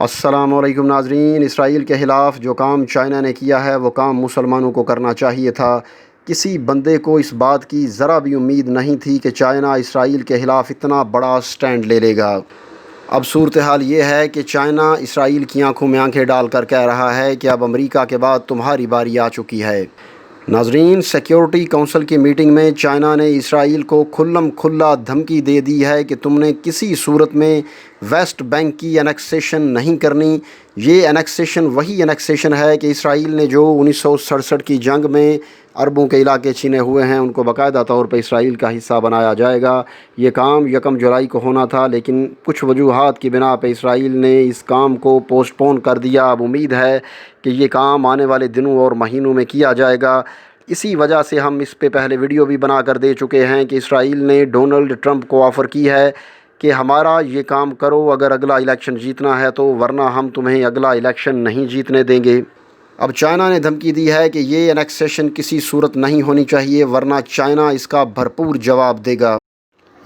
السلام علیکم ناظرین، اسرائیل کے خلاف جو کام چائنا نے کیا ہے وہ کام مسلمانوں کو کرنا چاہیے تھا۔ کسی بندے کو اس بات کی ذرا بھی امید نہیں تھی کہ چائنا اسرائیل کے خلاف اتنا بڑا سٹینڈ لے لے گا۔ اب صورتحال یہ ہے کہ چائنا اسرائیل کی آنکھوں میں آنکھیں ڈال کر کہہ رہا ہے کہ اب امریکہ کے بعد تمہاری باری آ چکی ہے۔ ناظرین، سیکیورٹی کونسل کی میٹنگ میں چائنا نے اسرائیل کو کھلم کھلا دھمکی دے دی ہے کہ تم نے کسی صورت میں ویسٹ بینک کی انیکسیشن نہیں کرنی۔ یہ انیکسیشن وہی انیکسیشن ہے کہ اسرائیل نے جو 1967 کی جنگ میں عربوں کے علاقے چھینے ہوئے ہیں ان کو باقاعدہ طور پر اسرائیل کا حصہ بنایا جائے گا۔ یہ کام 1 جولائی کو ہونا تھا، لیکن کچھ وجوہات کی بنا پہ اسرائیل نے اس کام کو پوسٹ پون کر دیا۔ اب امید ہے کہ یہ کام آنے والے دنوں اور مہینوں میں کیا جائے گا۔ اسی وجہ سے ہم اس پہ پہلے ویڈیو بھی بنا کر دے چکے ہیں کہ اسرائیل نے ڈونلڈ ٹرمپ کو آفر کی ہے کہ ہمارا یہ کام کرو اگر اگلا الیکشن جیتنا ہے تو، ورنہ ہم تمہیں اگلا الیکشن نہیں جیتنے دیں گے۔ اب چائنا نے دھمکی دی ہے کہ یہ انیکسیشن کسی صورت نہیں ہونی چاہیے، ورنہ چائنا اس کا بھرپور جواب دے گا۔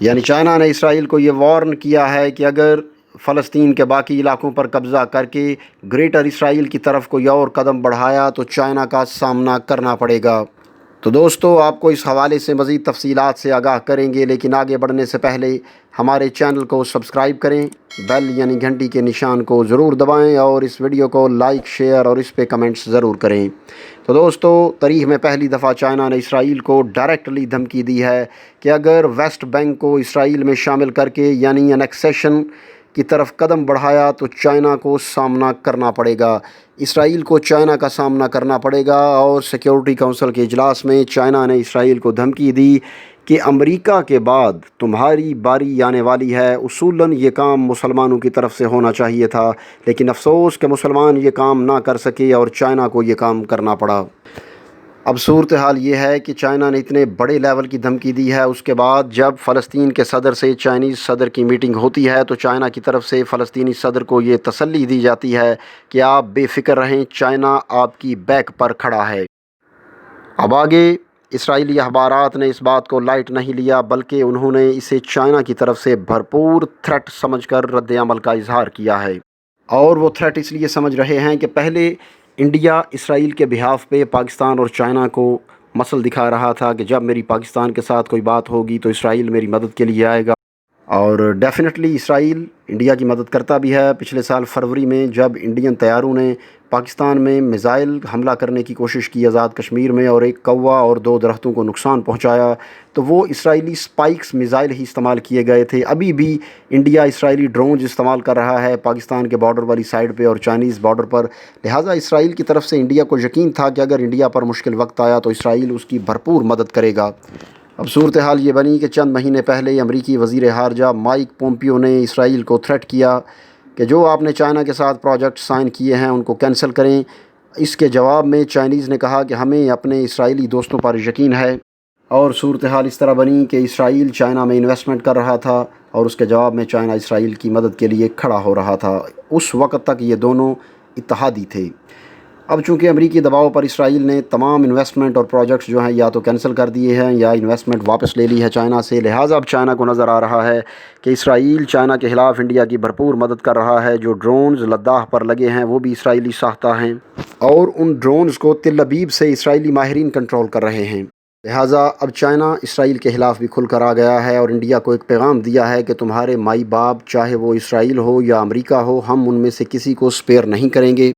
یعنی چائنا نے اسرائیل کو یہ وارن کیا ہے کہ اگر فلسطین کے باقی علاقوں پر قبضہ کر کے گریٹر اسرائیل کی طرف کوئی اور قدم بڑھایا تو چائنا کا سامنا کرنا پڑے گا۔ تو دوستو، آپ کو اس حوالے سے مزید تفصیلات سے آگاہ کریں گے، لیکن آگے بڑھنے سے پہلے ہمارے چینل کو سبسکرائب کریں، بیل یعنی گھنٹی کے نشان کو ضرور دبائیں اور اس ویڈیو کو لائک، شیئر اور اس پہ کمنٹس ضرور کریں۔ تو دوستو، تاریخ میں پہلی دفعہ چائنا نے اسرائیل کو ڈائریکٹلی دھمکی دی ہے کہ اگر ویسٹ بینک کو اسرائیل میں شامل کر کے یعنی انیکسیشن کی طرف قدم بڑھایا تو چائنا کو سامنا کرنا پڑے گا۔ اسرائیل کو چائنا کا سامنا کرنا پڑے گا، اور سیکیورٹی کونسل کے اجلاس میں چائنا نے اسرائیل کو دھمکی دی کہ امریکہ کے بعد تمہاری باری آنے والی ہے۔ اصولاً یہ کام مسلمانوں کی طرف سے ہونا چاہیے تھا، لیکن افسوس کہ مسلمان یہ کام نہ کر سکے اور چائنا کو یہ کام کرنا پڑا۔ اب صورتحال یہ ہے کہ چائنا نے اتنے بڑے لیول کی دھمکی دی ہے، اس کے بعد جب فلسطین کے صدر سے چائنیز صدر کی میٹنگ ہوتی ہے تو چائنا کی طرف سے فلسطینی صدر کو یہ تسلی دی جاتی ہے کہ آپ بے فکر رہیں، چائنا آپ کی بیک پر کھڑا ہے۔ اب آگے اسرائیلی اخبارات نے اس بات کو لائٹ نہیں لیا، بلکہ انہوں نے اسے چائنا کی طرف سے بھرپور تھریٹ سمجھ کر رد عمل کا اظہار کیا ہے، اور وہ تھریٹ اس لیے سمجھ رہے ہیں کہ پہلے انڈیا اسرائیل کے بہاف پہ پاکستان اور چائنا کو مثل دکھا رہا تھا کہ جب میری پاکستان کے ساتھ کوئی بات ہوگی تو اسرائیل میری مدد کے لیے آئے گا، اور ڈیفینیٹلی اسرائیل انڈیا کی مدد کرتا بھی ہے۔ پچھلے سال فروری میں جب انڈین طیاروں نے پاکستان میں میزائل حملہ کرنے کی کوشش کی آزاد کشمیر میں اور ایک کوا اور 2 درختوں کو نقصان پہنچایا، تو وہ اسرائیلی سپائکس میزائل ہی استعمال کیے گئے تھے۔ ابھی بھی انڈیا اسرائیلی ڈرونز استعمال کر رہا ہے پاکستان کے بارڈر والی سائڈ پہ اور چائنیز بارڈر پر، لہٰذا اسرائیل کی طرف سے انڈیا کو یقین تھا کہ اگر انڈیا پر مشکل وقت آیا تو اسرائیل اس کی بھرپور مدد کرے گا۔ اب صورتحال یہ بنی کہ چند مہینے پہلے امریکی وزیر خارجہ مائک پومپیو نے اسرائیل کو تھریٹ کیا کہ جو آپ نے چائنا کے ساتھ پروجیکٹ سائن کیے ہیں ان کو کینسل کریں۔ اس کے جواب میں چائنیز نے کہا کہ ہمیں اپنے اسرائیلی دوستوں پر یقین ہے، اور صورتحال اس طرح بنی کہ اسرائیل چائنا میں انویسٹمنٹ کر رہا تھا اور اس کے جواب میں چائنا اسرائیل کی مدد کے لیے کھڑا ہو رہا تھا۔ اس وقت تک یہ دونوں اتحادی تھے۔ اب چونکہ امریکی دباؤ پر اسرائیل نے تمام انویسٹمنٹ اور پروجیکٹس جو ہیں یا تو کینسل کر دیے ہیں یا انویسٹمنٹ واپس لے لی ہے چائنا سے، لہٰذا اب چائنا کو نظر آ رہا ہے کہ اسرائیل چائنا کے خلاف انڈیا کی بھرپور مدد کر رہا ہے۔ جو ڈرونز لداخ پر لگے ہیں وہ بھی اسرائیلی ساختہ ہیں، اور ان ڈرونز کو تل ابیب سے اسرائیلی ماہرین کنٹرول کر رہے ہیں۔ لہٰذا اب چائنا اسرائیل کے خلاف بھی کھل کر آ گیا ہے اور انڈیا کو ایک پیغام دیا ہے کہ تمہارے مائی باپ چاہے وہ اسرائیل ہو یا امریکہ ہو، ہم ان میں سے کسی کو سپیئر نہیں کریں گے۔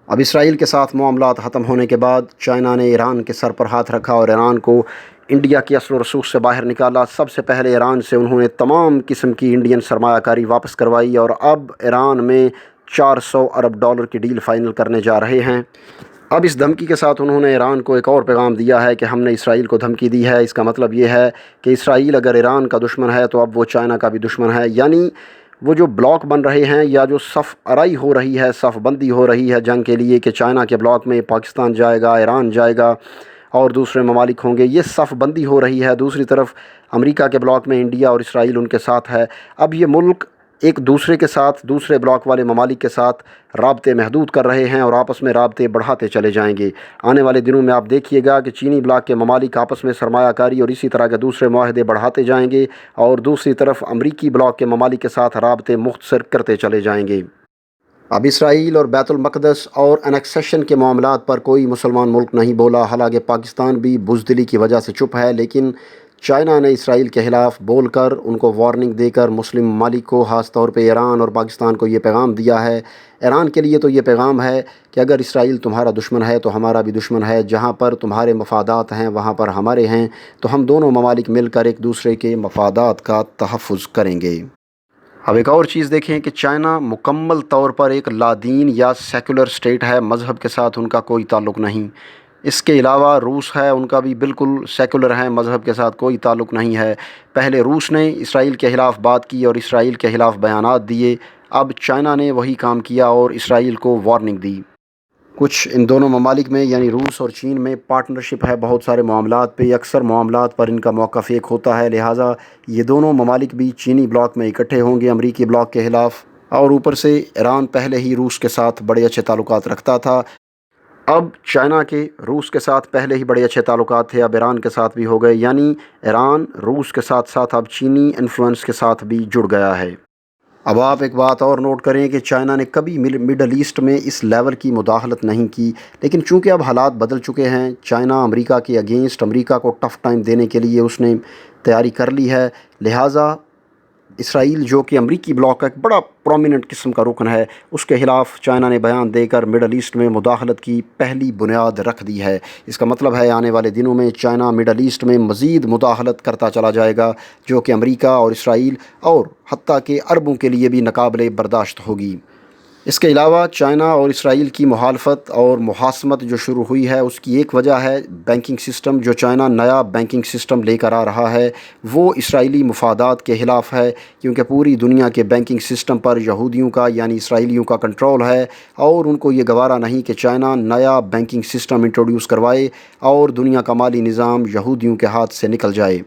اب اسرائیل کے ساتھ معاملات ختم ہونے کے بعد چائنا نے ایران کے سر پر ہاتھ رکھا اور ایران کو انڈیا کی اصل و رسوخ سے باہر نکالا۔ سب سے پہلے ایران سے انہوں نے تمام قسم کی انڈین سرمایہ کاری واپس کروائی، اور اب ایران میں $400 ارب کی ڈیل فائنل کرنے جا رہے ہیں۔ اب اس دھمکی کے ساتھ انہوں نے ایران کو ایک اور پیغام دیا ہے کہ ہم نے اسرائیل کو دھمکی دی ہے، اس کا مطلب یہ ہے کہ اسرائیل اگر ایران کا دشمن ہے تو اب وہ چائنا کا بھی دشمن ہے۔ یعنی وہ جو بلاک بن رہے ہیں یا جو صف آرائی ہو رہی ہے، صف بندی ہو رہی ہے جنگ کے لیے کہ چائنا کے بلاک میں پاکستان جائے گا، ایران جائے گا اور دوسرے ممالک ہوں گے، یہ صف بندی ہو رہی ہے۔ دوسری طرف امریکہ کے بلاک میں انڈیا اور اسرائیل ان کے ساتھ ہے۔ اب یہ ملک ایک دوسرے کے ساتھ، دوسرے بلاک والے ممالک کے ساتھ رابطے محدود کر رہے ہیں اور آپس میں رابطے بڑھاتے چلے جائیں گے۔ آنے والے دنوں میں آپ دیکھیے گا کہ چینی بلاک کے ممالک آپس میں سرمایہ کاری اور اسی طرح کے دوسرے معاہدے بڑھاتے جائیں گے، اور دوسری طرف امریکی بلاک کے ممالک کے ساتھ رابطے مختصر کرتے چلے جائیں گے۔ اب اسرائیل اور بیت المقدس اور انیکسیشن کے معاملات پر کوئی مسلمان ملک نہیں بولا، حالانکہ پاکستان بھی بزدلی کی وجہ سے چپ ہے، لیکن چائنا نے اسرائیل کے خلاف بول کر، ان کو وارننگ دے کر مسلم ممالک کو، خاص طور پہ ایران اور پاکستان کو یہ پیغام دیا ہے۔ ایران کے لیے تو یہ پیغام ہے کہ اگر اسرائیل تمہارا دشمن ہے تو ہمارا بھی دشمن ہے، جہاں پر تمہارے مفادات ہیں وہاں پر ہمارے ہیں، تو ہم دونوں ممالک مل کر ایک دوسرے کے مفادات کا تحفظ کریں گے۔ اب ایک اور چیز دیکھیں کہ چائنا مکمل طور پر ایک لادین یا سیکولر اسٹیٹ ہے، مذہب کے ساتھ ان کا کوئی تعلق نہیں۔ اس کے علاوہ روس ہے، ان کا بھی بالکل سیکولر ہے، مذہب کے ساتھ کوئی تعلق نہیں ہے۔ پہلے روس نے اسرائیل کے خلاف بات کی اور اسرائیل کے خلاف بیانات دیے، اب چائنا نے وہی کام کیا اور اسرائیل کو وارننگ دی۔ کچھ ان دونوں ممالک میں یعنی روس اور چین میں پارٹنرشپ ہے بہت سارے معاملات پہ، اکثر معاملات پر ان کا موقف ایک ہوتا ہے، لہٰذا یہ دونوں ممالک بھی چینی بلاک میں اکٹھے ہوں گے امریکی بلاک کے خلاف۔ اور اوپر سے ایران پہلے ہی روس کے ساتھ بڑے اچھے تعلقات رکھتا تھا، اب چائنا کے روس کے ساتھ پہلے ہی بڑے اچھے تعلقات تھے، اب ایران کے ساتھ بھی ہو گئے، یعنی ایران روس کے ساتھ ساتھ اب چینی انفلوئنس کے ساتھ بھی جڑ گیا ہے۔ اب آپ ایک بات اور نوٹ کریں کہ چائنا نے کبھی مڈل ایسٹ میں اس لیول کی مداخلت نہیں کی، لیکن چونکہ اب حالات بدل چکے ہیں، چائنا امریکہ کے اگینسٹ، امریکہ کو ٹف ٹائم دینے کے لیے اس نے تیاری کر لی ہے، لہٰذا اسرائیل جو کہ امریکی بلاک کا ایک بڑا پرومیننٹ قسم کا رکن ہے، اس کے خلاف چائنا نے بیان دے کر مڈل ایسٹ میں مداخلت کی پہلی بنیاد رکھ دی ہے۔ اس کا مطلب ہے آنے والے دنوں میں چائنا مڈل ایسٹ میں مزید مداخلت کرتا چلا جائے گا، جو کہ امریکہ اور اسرائیل اور حتیٰ کہ عربوں کے لیے بھی ناقابل برداشت ہوگی۔ اس کے علاوہ چائنا اور اسرائیل کی مخالفت اور مخاصمت جو شروع ہوئی ہے، اس کی ایک وجہ ہے بینکنگ سسٹم، جو چائنا نیا بینکنگ سسٹم لے کر آ رہا ہے، وہ اسرائیلی مفادات کے خلاف ہے، کیونکہ پوری دنیا کے بینکنگ سسٹم پر یہودیوں کا یعنی اسرائیلیوں کا کنٹرول ہے، اور ان کو یہ گوارا نہیں کہ چائنا نیا بینکنگ سسٹم انٹروڈیوس کروائے اور دنیا کا مالی نظام یہودیوں کے ہاتھ سے نکل جائے۔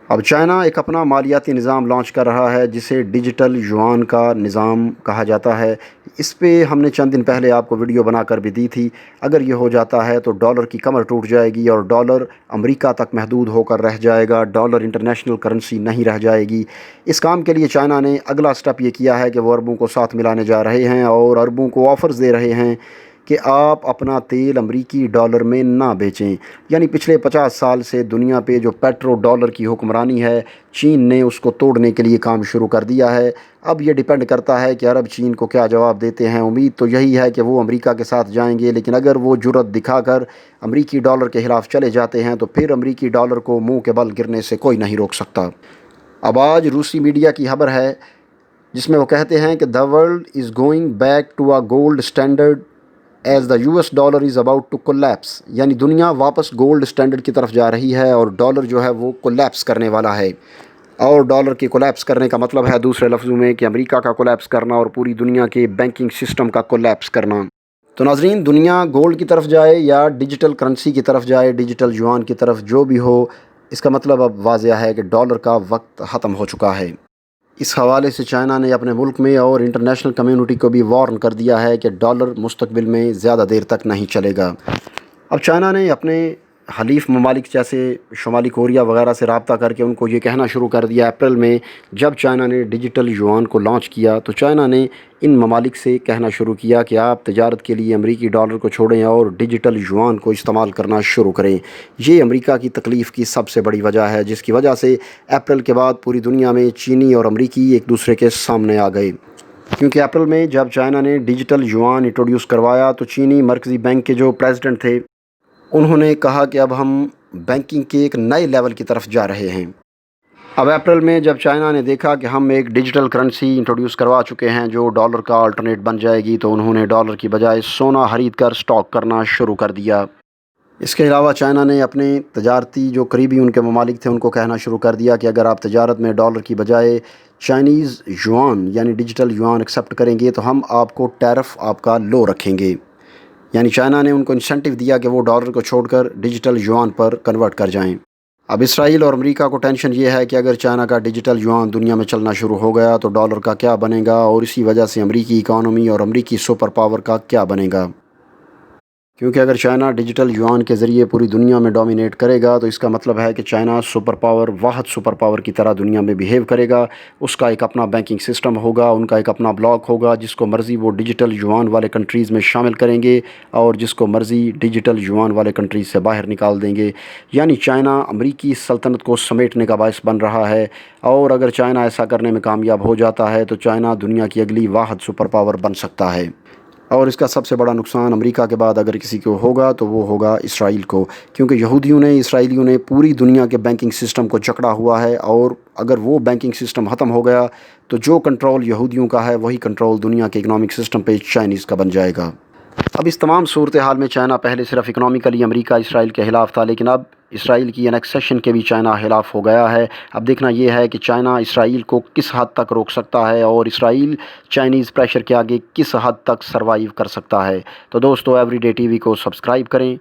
اب چائنا ایک اپنا مالیاتی نظام لانچ کر رہا ہے جسے ڈیجیٹل یوان کا نظام کہا جاتا ہے۔ اس پہ ہم نے چند دن پہلے آپ کو ویڈیو بنا کر بھی دی تھی۔ اگر یہ ہو جاتا ہے تو ڈالر کی کمر ٹوٹ جائے گی اور ڈالر امریکہ تک محدود ہو کر رہ جائے گا، ڈالر انٹرنیشنل کرنسی نہیں رہ جائے گی۔ اس کام کے لیے چائنا نے اگلا سٹیپ یہ کیا ہے کہ وہ عربوں کو ساتھ ملانے جا رہے ہیں اور عربوں کو آفرز دے رہے ہیں کہ آپ اپنا تیل امریکی ڈالر میں نہ بیچیں، یعنی پچھلے 50 سال سے دنیا پہ جو پیٹرو ڈالر کی حکمرانی ہے، چین نے اس کو توڑنے کے لیے کام شروع کر دیا ہے۔ اب یہ ڈیپینڈ کرتا ہے کہ عرب چین کو کیا جواب دیتے ہیں۔ امید تو یہی ہے کہ وہ امریکہ کے ساتھ جائیں گے، لیکن اگر وہ جرأت دکھا کر امریکی ڈالر کے خلاف چلے جاتے ہیں تو پھر امریکی ڈالر کو منہ کے بل گرنے سے کوئی نہیں روک سکتا۔ اب آج روسی میڈیا کی خبر ہے جس میں وہ کہتے ہیں کہ "The world is going back to a gold standard is the US dollar is about to collapse", یعنی دنیا واپس گولڈ سٹینڈرڈ کی طرف جا رہی ہے اور ڈالر جو ہے وہ کولیپس کرنے والا ہے۔ اور ڈالر کے کولیپس کرنے کا مطلب ہے دوسرے لفظوں میں کہ امریکہ کا کولیپس کرنا اور پوری دنیا کے بینکنگ سسٹم کا کولیپس کرنا۔ تو ناظرین، دنیا گولڈ کی طرف جائے یا ڈیجیٹل کرنسی کی طرف جائے، ڈیجیٹل یوان کی طرف، جو بھی ہو، اس کا مطلب اب واضح ہے کہ ڈالر کا وقت ختم ہو چکا ہے۔ اس حوالے سے چائنا نے اپنے ملک میں اور انٹرنیشنل کمیونٹی کو بھی وارن کر دیا ہے کہ ڈالر مستقبل میں زیادہ دیر تک نہیں چلے گا۔ اب چائنا نے اپنے حلیف ممالک جیسے شمالی کوریا وغیرہ سے رابطہ کر کے ان کو یہ کہنا شروع کر دیا۔ اپریل میں جب چائنا نے ڈیجیٹل یوان کو لانچ کیا تو چائنا نے ان ممالک سے کہنا شروع کیا کہ آپ تجارت کے لیے امریکی ڈالر کو چھوڑیں اور ڈیجیٹل یوان کو استعمال کرنا شروع کریں۔ یہ امریکہ کی تکلیف کی سب سے بڑی وجہ ہے، جس کی وجہ سے اپریل کے بعد پوری دنیا میں چینی اور امریکی ایک دوسرے کے سامنے آ گئے، کیونکہ اپریل میں جب چائنا نے ڈیجیٹل یوان انٹروڈیوس کروایا تو چینی مرکزی بینک کے جو پریزیڈنٹ تھے انہوں نے کہا کہ اب ہم بینکنگ کے ایک نئے لیول کی طرف جا رہے ہیں۔ اب اپریل میں جب چائنا نے دیکھا کہ ہم ایک ڈیجیٹل کرنسی انٹروڈیوس کروا چکے ہیں جو ڈالر کا آلٹرنیٹ بن جائے گی، تو انہوں نے ڈالر کی بجائے سونا خرید کر سٹاک کرنا شروع کر دیا۔ اس کے علاوہ چائنا نے اپنے تجارتی جو قریبی ان کے ممالک تھے ان کو کہنا شروع کر دیا کہ اگر آپ تجارت میں ڈالر کی بجائے چائنیز یوان یعنی ڈیجیٹل یوان ایکسیپٹ کریں گے تو ہم آپ کو ٹیرف آپ کا لو رکھیں گے۔ یعنی چائنا نے ان کو انسینٹیو دیا کہ وہ ڈالر کو چھوڑ کر ڈیجیٹل یوان پر کنورٹ کر جائیں۔ اب اسرائیل اور امریکہ کو ٹینشن یہ ہے کہ اگر چائنا کا ڈیجیٹل یوان دنیا میں چلنا شروع ہو گیا تو ڈالر کا کیا بنے گا، اور اسی وجہ سے امریکی اکانومی اور امریکی سپر پاور کا کیا بنے گا۔ کیونکہ اگر چائنا ڈیجیٹل یوان کے ذریعے پوری دنیا میں ڈومینیٹ کرے گا تو اس کا مطلب ہے کہ چائنا سپر پاور، واحد سپر پاور کی طرح دنیا میں بیہیو کرے گا۔ اس کا ایک اپنا بینکنگ سسٹم ہوگا، ان کا ایک اپنا بلاک ہوگا، جس کو مرضی وہ ڈیجیٹل یوان والے کنٹریز میں شامل کریں گے اور جس کو مرضی ڈیجیٹل یوان والے کنٹریز سے باہر نکال دیں گے۔ یعنی چائنا امریکی سلطنت کو سمیٹنے کا باعث بن رہا ہے، اور اگر چائنا ایسا کرنے میں کامیاب ہو جاتا ہے تو چائنا دنیا کی اگلی واحد سپر پاور بن سکتا ہے۔ اور اس کا سب سے بڑا نقصان امریکہ کے بعد اگر کسی کو ہوگا تو وہ ہوگا اسرائیل کو، کیونکہ یہودیوں نے، اسرائیلیوں نے پوری دنیا کے بینکنگ سسٹم کو جکڑا ہوا ہے، اور اگر وہ بینکنگ سسٹم ختم ہو گیا تو جو کنٹرول یہودیوں کا ہے وہی کنٹرول دنیا کے اکنامک سسٹم پہ چائنیز کا بن جائے گا۔ اب اس تمام صورتحال میں چائنا پہلے صرف اکنامیکلی امریکہ اسرائیل کے خلاف تھا، لیکن اب اسرائیل کی انیکسیشن کے بھی چائنا خلاف ہو گیا ہے۔ اب دیکھنا یہ ہے کہ چائنا اسرائیل کو کس حد تک روک سکتا ہے اور اسرائیل چائنیز پریشر کے آگے کس حد تک سروائیو کر سکتا ہے۔ تو دوستو، ایوری ڈے ٹی وی کو سبسکرائب کریں،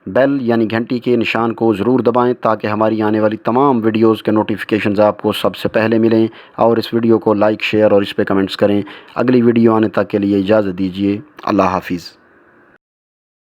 بیل یعنی گھنٹی کے نشان کو ضرور دبائیں تاکہ ہماری آنے والی تمام ویڈیوز کے نوٹیفیکیشنز آپ کو سب سے پہلے ملیں، اور اس ویڈیو کو لائک، شیئر اور اس پہ کمنٹس کریں۔ اگلی ویڈیو آنے تک کے لیے اجازت دیجیے۔ اللہ حافظ۔